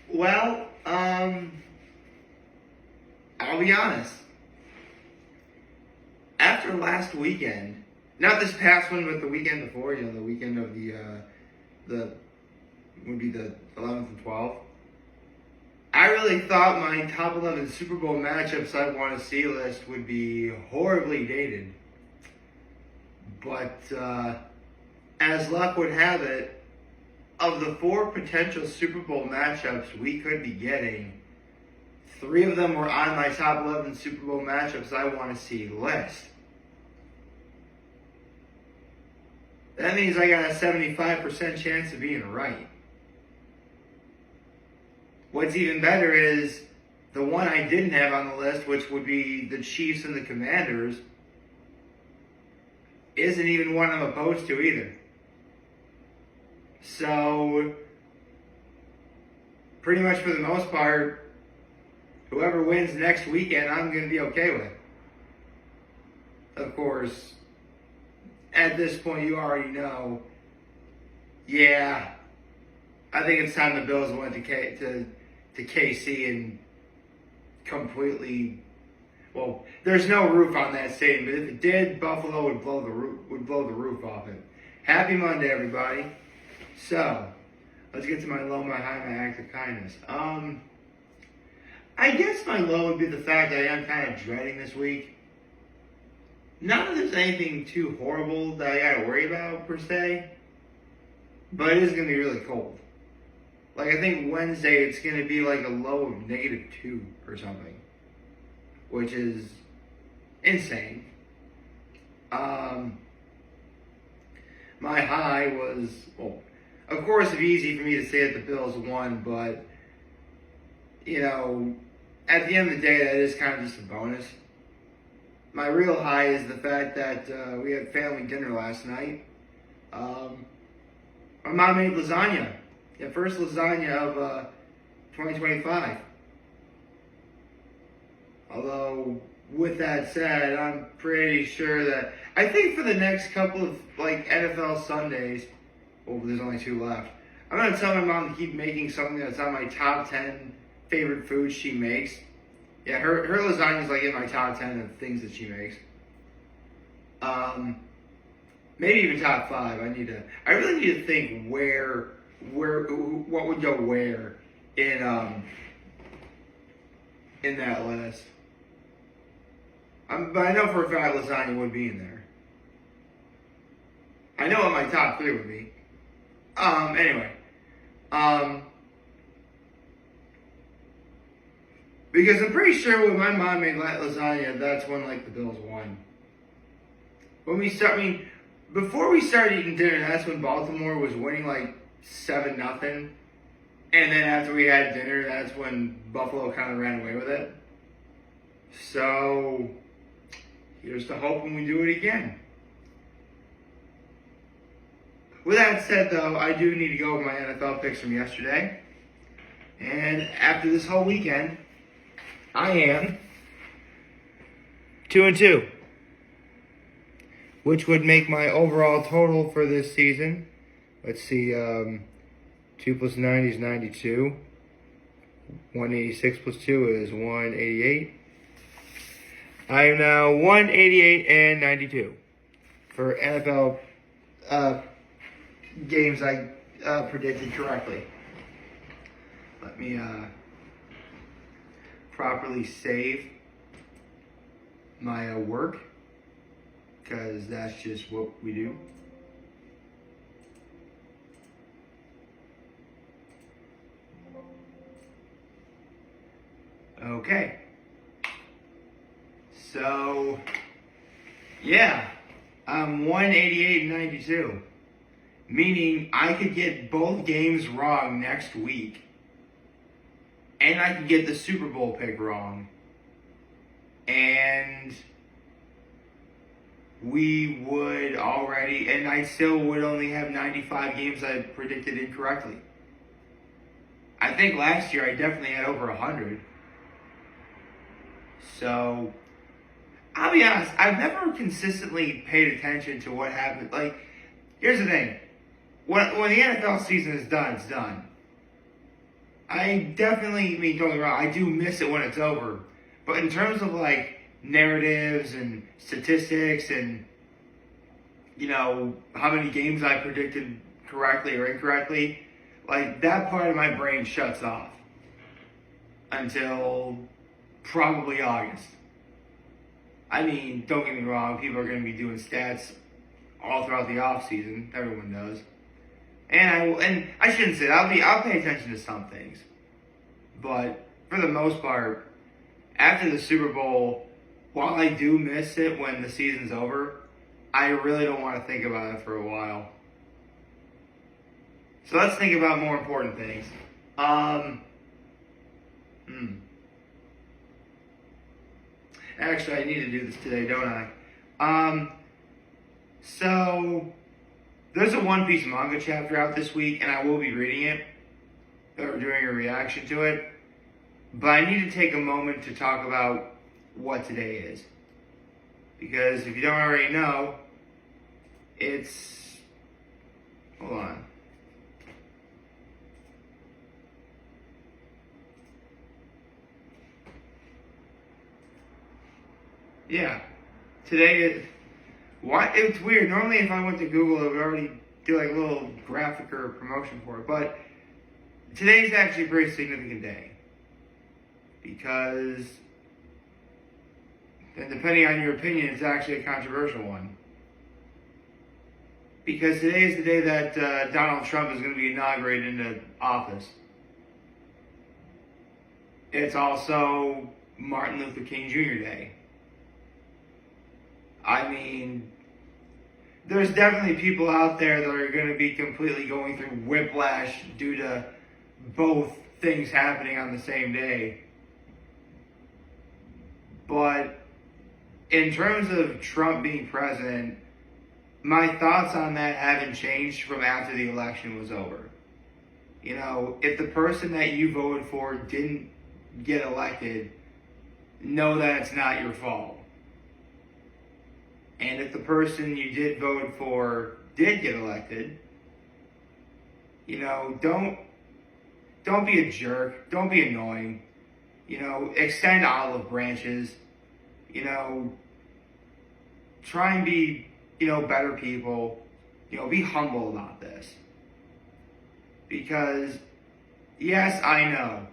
Well, I'll be honest. After last weekend, not this past one, but the weekend before, the weekend of the would be the 11th and 12th. I really thought my top 11 Super Bowl matchups I want to see list would be horribly dated. But as luck would have it, of the 4 potential Super Bowl matchups we could be getting, 3 of them were on my top 11 Super Bowl matchups I want to see list. That means I got a 75% chance of being right. What's even better is the one I didn't have on the list, which would be the Chiefs and the Commanders, isn't even one I'm opposed to either. So, pretty much for the most part, whoever wins next weekend, I'm going to be okay with. Of course, at this point, you already know, yeah, I think it's time the Bills went to KC and completely, well, there's no roof on that stadium, but if it did, Buffalo would blow the roof off it. Happy Monday, everybody. So, let's get to my low, my high, my act of kindness. I guess my low would be the fact that I am kind of dreading this week. Not that there's anything too horrible that I gotta worry about, per se, but it is gonna be really cold. Like, I think Wednesday it's gonna be like a low of -2 or something, which is insane. My high was, well, of course it'd be easy for me to say that the Bills won, but, at the end of the day, that is kind of just a bonus. My real high is the fact that we had family dinner last night. My mom made lasagna. The first lasagna of 2025. Although, with that said, I'm pretty sure that, I think for the next couple of NFL Sundays, well, there's only 2 left, I'm going to tell my mom to keep making something that's on my top 10 favorite foods she makes. Yeah, her lasagna is in my top 10 of things that she makes. Maybe even top 5. I really need to think what would go where in that list. But I know for a fact lasagna would be in there. I know what my top 3 would be. Anyway. Because I'm pretty sure when my mom made lasagna, that's when the Bills won. Before we started eating dinner, that's when Baltimore was winning 7-0. And then after we had dinner, that's when Buffalo kind of ran away with it. So, here's to hoping we do it again. With that said, though, I do need to go over my NFL picks from yesterday. And after this whole weekend, I am 2-2. Which would make my overall total for this season. Let's see, 2 plus 9 is 92. 186 plus 2 is 188. I am now 188 and 92 for NFL games I predicted correctly. Let me properly save my work, because that's just what we do. Okay. So, yeah, I'm 188 and 92. Meaning I could get both games wrong next week. And I could get the Super Bowl pick wrong. And we would already, and I still would only have 95 games I predicted incorrectly. I think last year I definitely had over 100. So, I'll be honest, I've never consistently paid attention to what happened. Here's the thing. When the NFL season is done, it's done. I definitely, I mean, don't get me wrong, I do miss it when it's over. But in terms of like narratives and statistics and, you know, how many games I predicted correctly or incorrectly, like that part of my brain shuts off until probably August. I mean, don't get me wrong, people are going to be doing stats all throughout the off season. Everyone does. And I shouldn't say that. I'll pay attention to some things. But for the most part, after the Super Bowl, while I do miss it when the season's over, I really don't want to think about it for a while. So let's think about more important things. Actually, I need to do this today, don't I? So there's a One Piece Manga Chapter out this week, and I will be reading it or doing a reaction to it. But I need to take a moment to talk about what today is. Because if you don't already know, it's... Hold on. Yeah. Today is... What? It's weird. Normally if I went to Google, it would already do like a little graphic or promotion for it. But today's actually a pretty significant day. Because, and depending on your opinion, it's actually a controversial one. Because today is the day that Donald Trump is going to be inaugurated into office. It's also Martin Luther King Jr. Day. I mean, there's definitely people out there that are going to be completely going through whiplash due to both things happening on the same day. But in terms of Trump being president, my thoughts on that haven't changed from after the election was over. You know, if the person that you voted for didn't get elected, know that it's not your fault. And if the person you did vote for did get elected, you know, don't be a jerk. Don't be annoying. You know, extend olive branches. You know, try and be, you know, better people. You know, be humble about this. Because, yes, I know,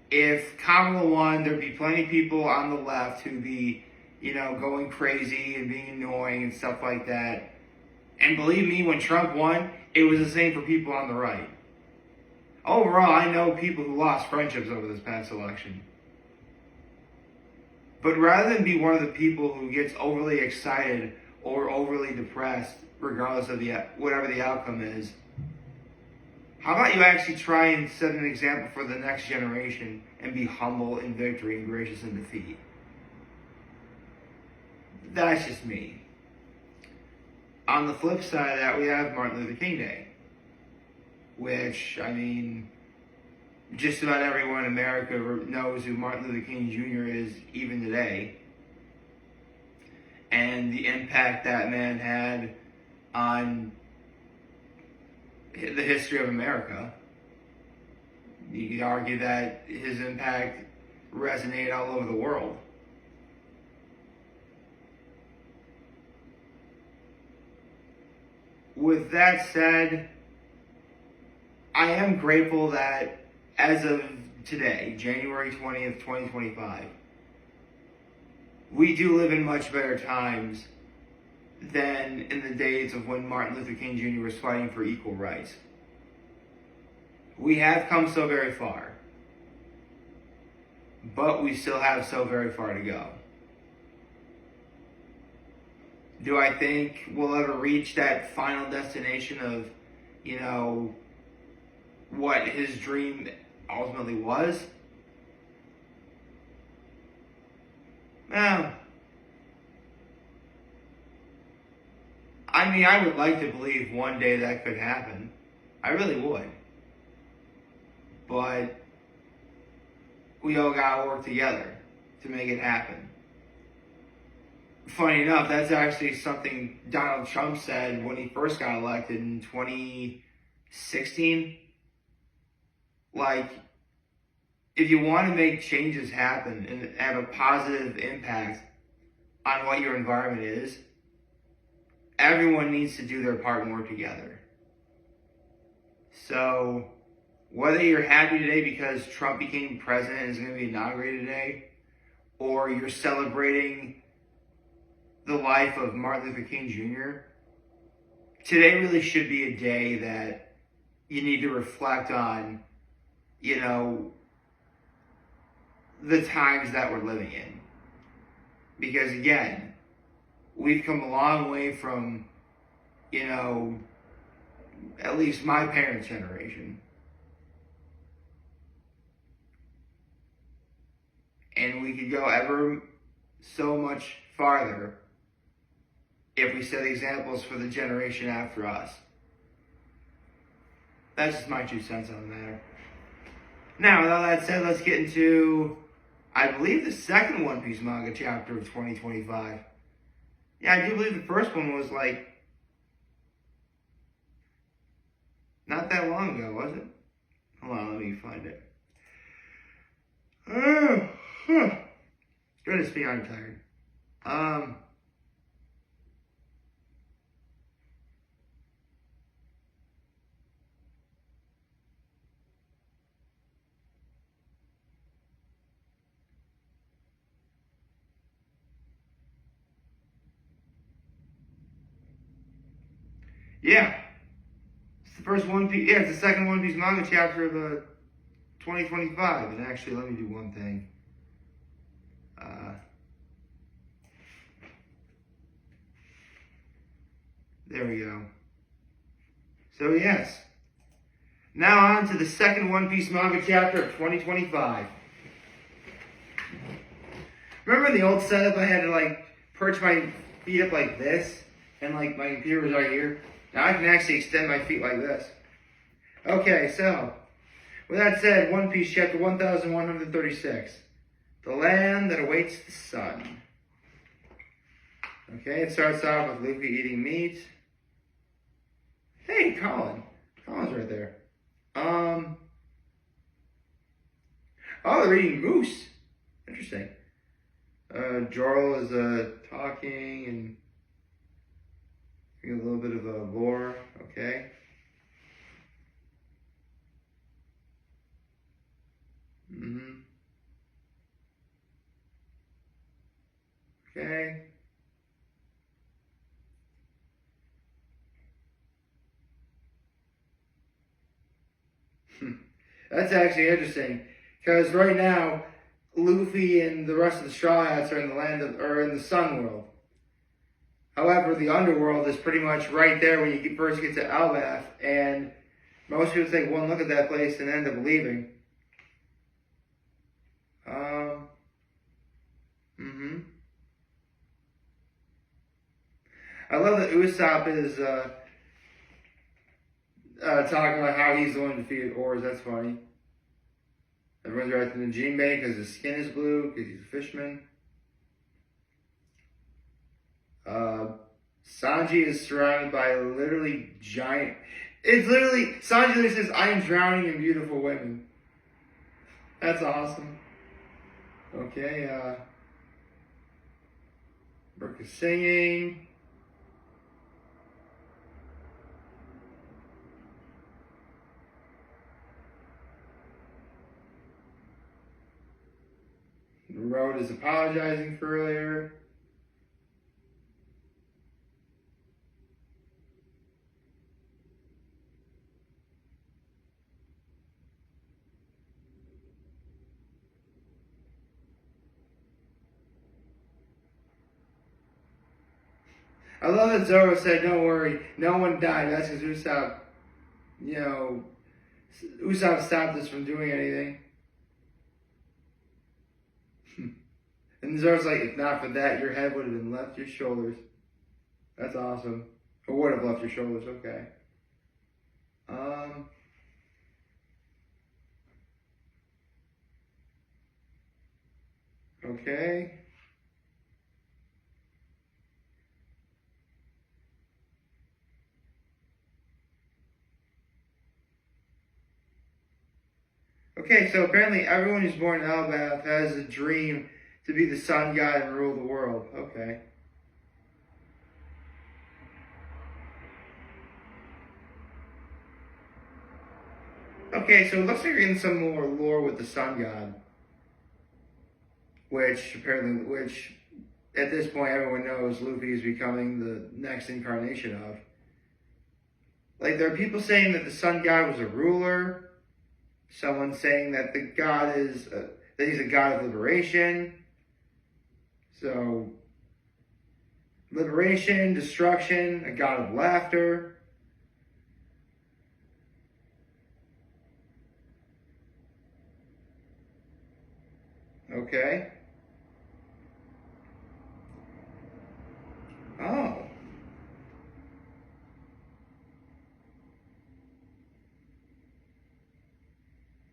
if Kamala won, there'd be plenty of people on the left who'd be, you know, going crazy and being annoying and stuff like that. And believe me, when Trump won, it was the same for people on the right. Overall, I know people who lost friendships over this past election. But rather than be one of the people who gets overly excited or overly depressed, regardless of whatever the outcome is, how about you actually try and set an example for the next generation and be humble in victory and gracious in defeat? That's just me. On the flip side of that, we have Martin Luther King Day, which, I mean, just about everyone in America knows who Martin Luther King Jr. is even today, and the impact that man had on the history of America. You could argue that his impact resonated all over the world. With that said, I am grateful that as of today, January 20th, 2025, we do live in much better times than in the days of when Martin Luther King Jr. was fighting for equal rights. We have come so very far, but we still have so very far to go. Do I think we'll ever reach that final destination of, you know, what his dream ultimately was? Well, I mean, I would like to believe one day that could happen. I really would. But we all gotta work together to make it happen. Funny enough, that's actually something Donald Trump said when he first got elected in 2016. Like, if you want to make changes happen and have a positive impact on what your environment is, everyone needs to do their part and work together. So, whether you're happy today because Trump became president and is going to be inaugurated today, or you're celebrating the life of Martin Luther King Jr., today really should be a day that you need to reflect on, you know, the times that we're living in. Because again, we've come a long way from, you know, at least my parents' generation. And we could go ever so much farther if we set examples for the generation after us. That's just my 2 cents on the matter. Now, with all that said, let's get into, I believe, the second One Piece Manga Chapter of 2025. Yeah, I do believe the first one was like not that long ago, was it? Hold on, let me find it. Goodness me, I'm tired. Yeah. It's the first One Piece, yeah, it's the second One Piece Manga Chapter of 2025. And actually, let me do one thing. There we go. So yes. Now on to the second One Piece Manga Chapter of 2025. Remember in the old setup I had to like perch my feet up like this? And like my computer was right here? Now I can actually extend my feet like this. Okay, so with that said, One Piece Chapter 1136. The Land That Awaits the Sun. Okay, it starts off with Luffy eating meat. Hey, Colin. Colin's right there. Oh, they're eating moose. Interesting. Jorl is talking and a little bit of a lore. Okay. Okay. That's actually interesting, because right now, Luffy and the rest of the Straw Hats are in the in the Sun World. However, the Underworld is pretty much right there when you first get to Elbaf, and most people take one look at that place and end up leaving. I love that Usopp is talking about how he's the one who defeated Oars. That's funny. Everyone's reacting to Jinbei because his skin is blue, because he's a fisherman. Sanji is surrounded by literally giant... It's literally... Sanji literally says, I am drowning in beautiful women. That's awesome. Okay, Brooke is singing. Road is apologizing for earlier. I love that Zoro said, don't worry, no one died. That's because Usopp, Usopp stopped us from doing anything. And Zoro's like, if not for that, your head would have been left your shoulders. That's awesome. Or would have left your shoulders, okay. Okay. Okay, so apparently everyone who's born in Elbaf has a dream to be the sun god and rule the world. Okay. Okay, so it looks like we're getting some more lore with the sun god. Which at this point everyone knows Luffy is becoming the next incarnation of. Like, there are people saying that the sun god was a ruler. Someone saying that the god is that he's a god of liberation. So, liberation, destruction, a god of laughter. Okay. Oh.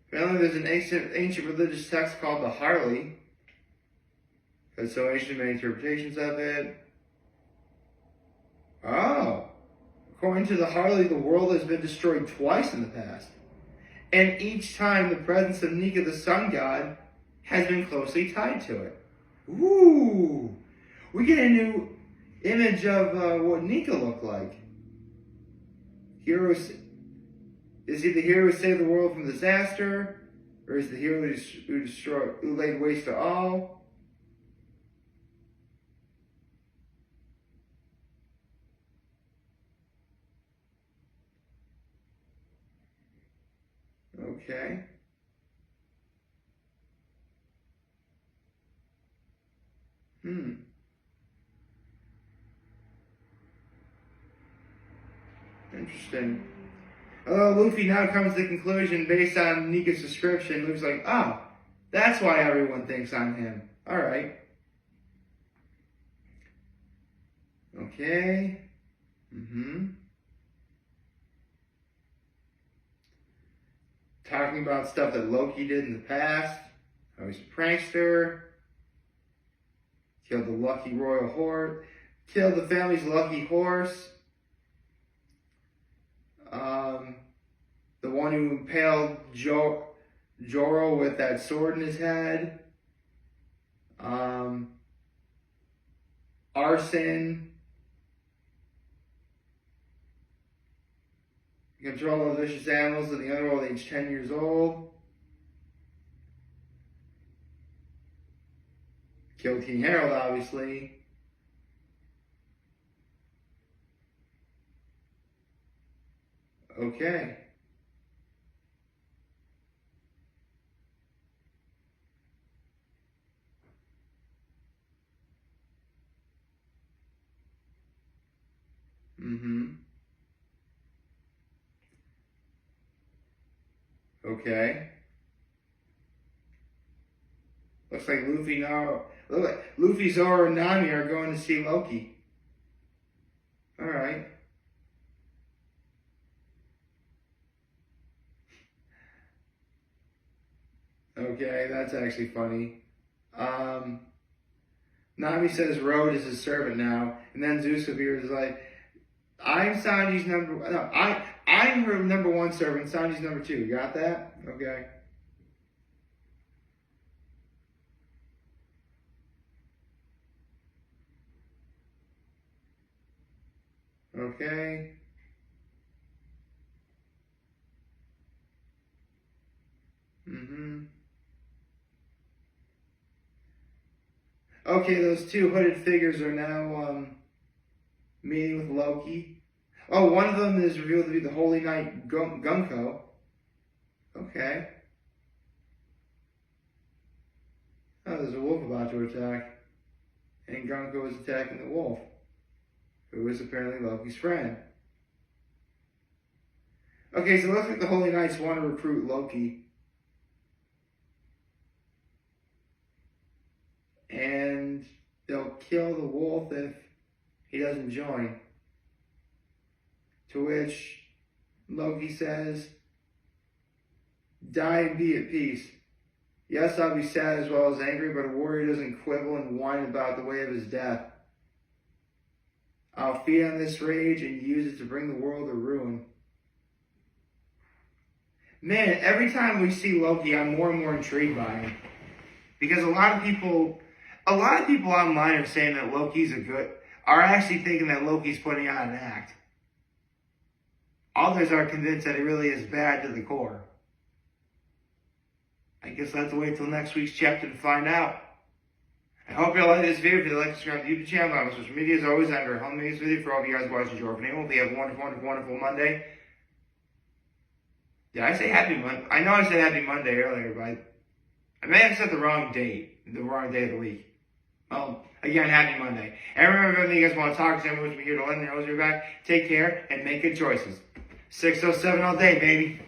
Apparently there's an ancient religious text called the Harley. There's so ancient many interpretations of it. Oh. According to the Harley, the world has been destroyed twice in the past. And each time the presence of Nika the sun god has been closely tied to it. Ooh. We get a new image of what Nika looked like. Heroes. Is he the hero who saved the world from disaster? Or is the hero who laid waste to all? Okay. Interesting. Although Luffy now comes to the conclusion based on Nika's description, Luffy's like, oh, that's why everyone thinks I'm him. Alright. Okay. Talking about stuff that Loki did in the past. How he's a prankster. Killed the lucky royal horse. Killed the family's lucky horse. The one who impaled Joro with that sword in his head. Arson. Control of vicious animals in the underworld age 10 years old. Killed King Harold, obviously. Okay. Okay. Looks like Luffy, Zoro, and Nami are going to see Loki. Alright. Okay, that's actually funny. Nami says Road is his servant now, and then Zeus appears like, I'm Sanji's I'm her number one servant, Sanji's number two. You got that? Okay. Okay. Okay, those two hooded figures are now meeting with Loki. Oh, one of them is revealed to be the Holy Knight Gunko. Okay. Oh, there's a wolf about to attack. And Gunko is attacking the wolf, who is apparently Loki's friend. Okay, so it looks like the Holy Knights want to recruit Loki. And they'll kill the wolf if he doesn't join. To which Loki says, die and be at peace. Yes, I'll be sad as well as angry, but a warrior doesn't quibble and whine about the way of his death. I'll feed on this rage and use it to bring the world to ruin. Man, every time we see Loki, I'm more and more intrigued by him. Because a lot of people online are saying that are actually thinking that Loki's putting on an act. Others are convinced that he really is bad to the core. I guess I'll have to wait till next week's chapter to find out. I hope you like this video. If you like, subscribe to the YouTube channel. On social media, as always, I'm home this video for all of you guys watching Joe Opening. Hope you have a wonderful, wonderful, wonderful Monday. Did I say happy Monday? I know I said happy Monday earlier, but I may have said the wrong day of the week. Well, again, happy Monday. And remember, if you guys want to talk to someone, we're here to let me know you're back. Take care and make good choices. 607 all day, baby.